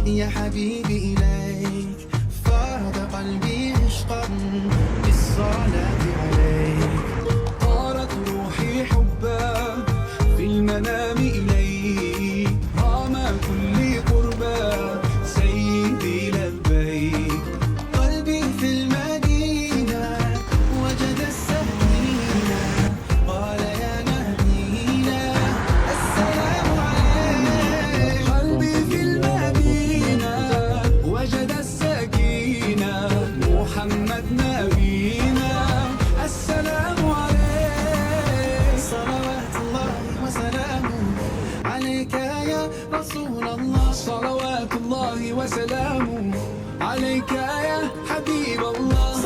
يا حبيبي إليك فاض قلبي عشقا بالصلاة عليك. طارت روحي حبا في المنام إليك، رام كل قربا سيدي لبيك. قلبي في المدينة وجد السكينة، قال يا نهدينا السلام عليك. قلبي في المدينة وجد السكينة، محمد نبينا السلام عليك. صلوات الله وسلامه عليك يا رسول الله، صلوات الله وسلامه عليك يا حبيب الله.